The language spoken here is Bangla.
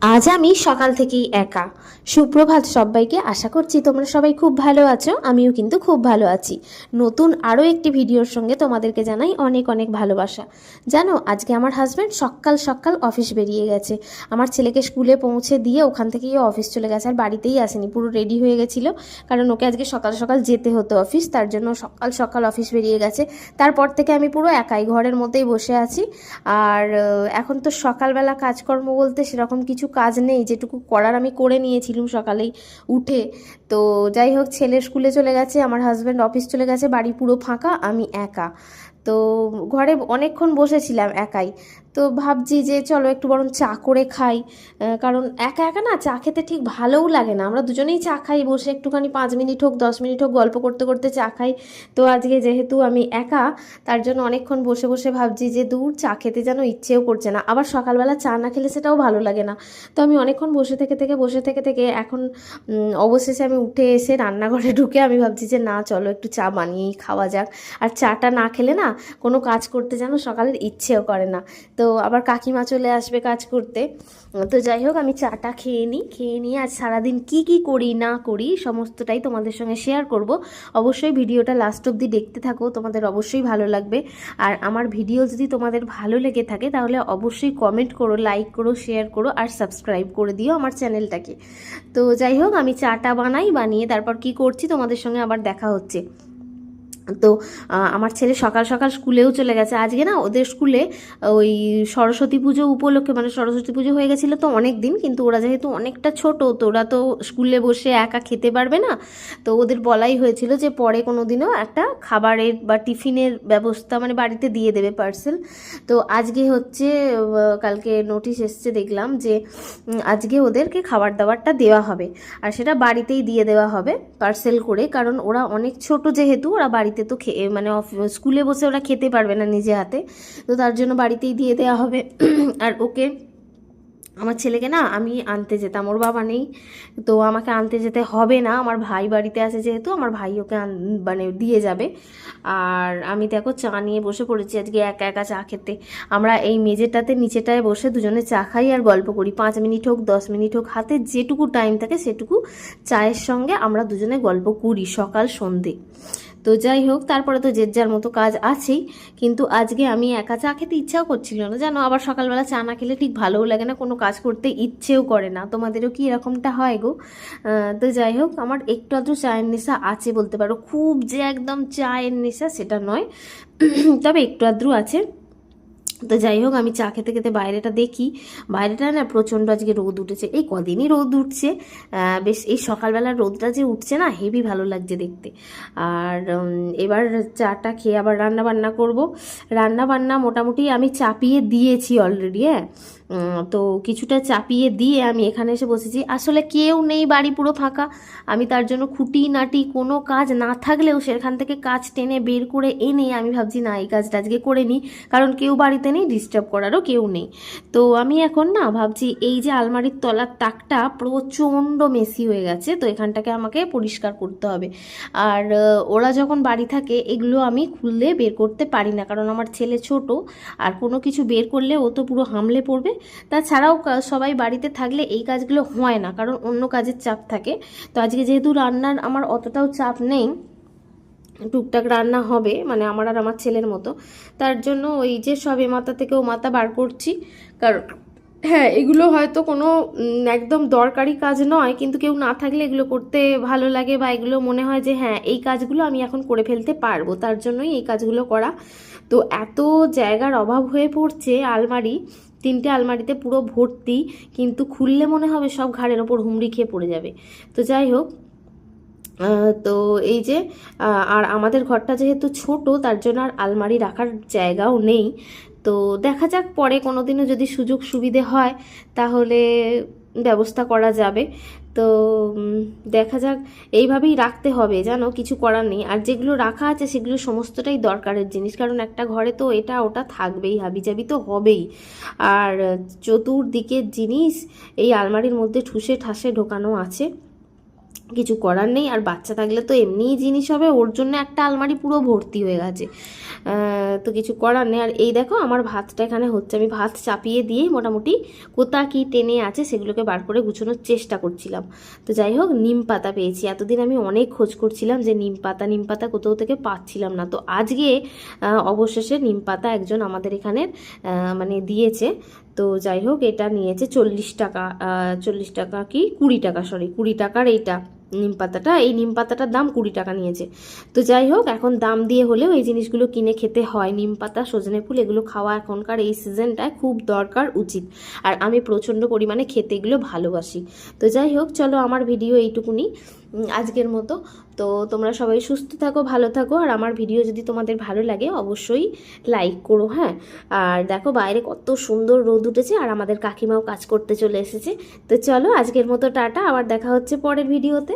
আজ আমি সকাল থেকেই একা। সুপ্রভাত সবাইকে, আশা করছি তোমরা সবাই খুব ভালো আছো। আমিও কিন্তু খুব ভালো আছি। নতুন আরও একটি ভিডিওর সঙ্গে তোমাদেরকে জানাই অনেক অনেক ভালোবাসা। জানো, আজকে আমার হাজব্যান্ড সকাল সকাল অফিস বেরিয়ে গেছে। আমার ছেলেকে স্কুলে পৌঁছে দিয়ে ওখান থেকেই অফিস চলে গেছে, আর বাড়িতেই আসেনি, পুরো রেডি হয়ে গেছিলো। কারণ ওকে আজকে সকাল সকাল যেতে হতো অফিস, তার জন্য সকাল সকাল অফিস বেরিয়ে গেছে। তারপর থেকে আমি পুরো একাই ঘরের মধ্যেই বসে আছি। আর এখন তো সকালবেলা কাজকর্ম বলতে সেরকম কিছু কাজ নেই, যেটুকু করার আমি করে নিয়েছিলাম সকালেই উঠে। তো যাই হোক, ছেলে স্কুলে চলে গেছে, আমার হাজব্যান্ড অফিস চলে গেছে, বাড়ি পুরো ফাঁকা, আমি একা। তো ঘরে অনেকক্ষণ বসেছিলাম একাই। তো ভাবছি যে চলো একটু বরং চা করে খাই। কারণ একা একা না চা খেতে ঠিক ভালোও লাগে না। আমরা দুজনেই চা খাই বসে, একটুখানি 5 মিনিট হোক 10 মিনিট হোক গল্প করতে করতে চা খাই। তো আজকে যেহেতু আমি একা, তার জন্য অনেকক্ষণ বসে বসে ভাবছি যে দূর, চা খেতে যেন ইচ্ছেও করছে না। আবার সকালবেলা চা না খেলে সেটাও ভালো লাগে না। তো আমি অনেকক্ষণ বসে থেকে থেকে এখন অবশেষে আমি উঠে এসে রান্নাঘরে ঢুকে আমি ভাবছি যে না, চলো একটু চা বানিয়েই খাওয়া যাক। আর চাটা না খেলে না কোনো কাজ করতে যেন সকালের ইচ্ছেও করে না। তো আবার কাকিমা চলে আসবে কাজ করতে। তো যাই হোক, আমি চাটা খেয়ে নিয়ে আজ সারাদিন কি করি না করি সমস্তটাই তোমাদের সঙ্গে শেয়ার করব। অবশ্যই ভিডিওটা লাস্ট অবধি দেখতে থাকো, তোমাদের অবশ্যই ভালো লাগবে। আর আমার ভিডিও যদি তোমাদের ভালো লেগে থাকে তাহলে অবশ্যই কমেন্ট করো, লাইক করো, শেয়ার করো, আর সাবস্ক্রাইব করে দিও আমার চ্যানেলটাকে। তো যাই হোক, আমি চাটা বানিয়ে তারপর কি করছি তোমাদের সঙ্গে আবার দেখা হচ্ছে। তো আমার ছেলে সকাল সকাল স্কুলেও চলে গেছে। আজকে না ওদের স্কুলে ওই সরস্বতী পুজো উপলক্ষে, মানে সরস্বতী পুজো হয়ে গেছিলো তো অনেক দিন, কিন্তু ওরা যেহেতু অনেকটা ছোট, তো ওরা তো স্কুলে বসে একা খেতে পারবে না। তো ওদের বলাই হয়েছিল যে পরে কোনো দিনও একটা খাবারের বা টিফিনের ব্যবস্থা মানে বাড়িতে দিয়ে দেবে, পার্সেল। তো আজকে হচ্ছে কালকে নোটিশ এসছে, দেখলাম যে আজকে ওদেরকে খাবার দাবারটা দেওয়া হবে। আর সেটা বাড়িতেই দিয়ে দেওয়া হবে পার্সেল করে, কারণ ওরা অনেক ছোট যেহেতু, ওরা বাড়িতে তো মানে স্কুলে বসে ওরা খেতে পারবে না নিজে হাতে। তো তার জন্য বাড়িতেই দিয়ে দেওয়া হবে। আর ওকে, আমার ছেলেকে না আমি আনতে যেতাম, ওর বাবা নেই, তো আমাকে আনতে যেতে হবে না। আমার ভাই বাড়িতে আছে যেহেতু, আমার ভাই ওকে মানে দিয়ে যাবে। আর আমি দেখো চা নিয়ে বসে পড়েছি আজকে একা একা চা খেতে। আমরা এই মেঝেটাতে নিচেটায় বসে দুজনে চা খাই আর গল্প করি। 5 মিনিট হোক 10 মিনিট হোক, হাতে যেটুকু টাইম থাকে সেটুকু চায়ের সঙ্গে আমরা দুজনে গল্প করি সকাল সন্ধে। তো যাই হোক, তারপরে তো যে যার মতো কাজ আছেই, কিন্তু আজকে আমি একা চা খেতে ইচ্ছাও করছিল না জানো। আবার সকালবেলা চা না খেলে ঠিক ভালোও লাগে না, কোনো কাজ করতে ইচ্ছেও করে না। তোমাদেরও কি এরকমটা হয় গো? তো যাই হোক, আমার একটু আধটু চায়ের নেশা আছে বলতে পারো, খুব যে একদম চায়ের নেশা সেটা নয়, তবে একটু আধটু আছে। তো যাই হোক, আমি চা খেতে খেতে বাইরেটা দেখি, বাইরেটা না প্রচণ্ড আজকে রোদ উঠেছে। এই কদিনই রোদ উঠছে, বেশ এই সকালবেলার রোদটা যে উঠছে না, হেভি ভালো লাগছে দেখতে। আর এবার চাটা খেয়ে আবার রান্না বান্না করব। রান্না বান্না মোটামুটি আমি চাপিয়ে দিয়েছি অলরেডি, হ্যাঁ। তো কিছুটা চাপিয়ে দিয়ে আমি এখানে এসে বসেছি। আসলে কেউ নেই, বাড়ি পুরো ফাঁকা। আমি তার জন্য খুঁটিনাটি কোনো কাজ না থাকলেও সেখান থেকে কাজ টেনে বের করে এনে আমি ভাবছি না, এই কাজটা আজকে করে নিই, কারণ কেউ বাড়িতে নেই, ডিস্টার্ব করারও কেউ নেই। তো আমি এখন না ভাবছি, এই যে আলমারির তলার তাকটা প্রচণ্ড মেসি হয়ে গেছে, তো এখানটাকে আমাকে পরিষ্কার করতে হবে। আর ওরা যখন বাড়ি থাকে এগুলো আমি খুললে বের করতে পারি না, কারণ আমার ছেলে ছোট, আর কোনো কিছু বের করলে ও তো পুরো হামলে পড়বে। তাছাড়াও সবাই বাড়িতে থাকলে এই কাজগুলো হয় না, কারণ অন্য কাজের চাপ থাকে। তো আজকে যেহেতু রান্নার আমার অতটাও চাপ নেই, টুকটাক রান্না হবে মানে আমার আর আমার ছেলের মতো, তার জন্য ওই যে সব এ মাথা থেকে ও মাথা বার করছি। কারণ হ্যাঁ, এগুলো হয়তো কোনো একদম দরকারি কাজ নয়, কিন্তু কেউ না থাকলে এগুলো করতে ভালো লাগে, বা এগুলো মনে হয় যে হ্যাঁ এই কাজগুলো আমি এখন করে ফেলতে পারবো, তার জন্যই এই কাজগুলো করা। তো এত জায়গার অভাব হয়ে পড়ছে, আলমারি 3টে আলমারিতে পুরো ভর্তি, কিন্তু খুললে মনে হবে সব ঘাড়ের ওপর হুমড়ি খেয়ে পড়ে যাবে। তো যাই হোক, তো এই যে আর আমাদের ঘরটা যেহেতু ছোট, তার জন্য আর আলমারি রাখার জায়গাও নেই। তো দেখা যাক, পরে কোনো দিনও যদি সুযোগ সুবিধে হয় তাহলে ব্যবস্থা করা যাবে। তো দেখা যাক, এইভাবেই রাখতে হবে জানো, কিছু করার নেই। আর যেগুলো রাখা আছে সেগুলো সমস্তটাই দরকারের জিনিস, কারণ একটা ঘরে তো এটা ওটা থাকবেই, হাবিজাবি তো হবেই। আর চতুর্দিকের জিনিস এই আলমারির মধ্যে ঠুসে ঠাসে ঢোকানো আছে। কিছু করার নেই। আর বাচ্চা থাকলে তো এমনিই জিনিস হবে, ওর জন্য একটা আলমারি পুরো ভর্তি হয়ে গেছে। তো কিছু করার নেই। আর এই দেখো আমার ভাতটা এখানে হচ্ছে, আমি ভাত চাপিয়ে দিয়েই মোটামুটি কোথা কি টেনে আছে সেগুলোকে বার করে গুছানোর চেষ্টা করছিলাম। তো যাই হোক, নিম পাতা পেয়েছি। এতদিন আমি অনেক খোঁজ করছিলাম যে নিম পাতা কোথাও থেকে পাচ্ছিলাম না। তো আজকে অবশেষে নিম পাতা একজন আমাদের এখানের মানে দিয়েছে। তো যাই হোক, এটা নিয়েছে 40 টাকা, 40 টাকা কি 20 টাকা, সরি 20 টাকার এইটা নিম পাতাটা। এই নিম পাতাটার দাম 20 টাকা নিয়েছে। তো যাই হোক, এখন দাম দিয়ে হলেও এই জিনিসগুলো কিনে খেতে হয়। নিম পাতা, সজনে ফুল এগুলো খাওয়া এখনকার এই সিজনটায় খুব দরকার, উচিত। আর আমি প্রচণ্ড পরিমাণে খেতে এগুলো ভালোবাসি। তো যাই হোক, চলো আমার ভিডিও এইটুকুনি আজকের মতো। তো তোমরা সবাই সুস্থ থাকো, ভালো থাকো। আর আমার ভিডিও যদি তোমাদের ভালো লাগে অবশ্যই লাইক করো, হ্যাঁ। আর দেখো বাইরে কত সুন্দর রোদ উঠেছে, আর আমাদের কাকিমাও কাজ করতে চলে এসেছে। তো চলো আজকের মতো টাটা, আবার দেখা হচ্ছে পরের ভিডিওতে।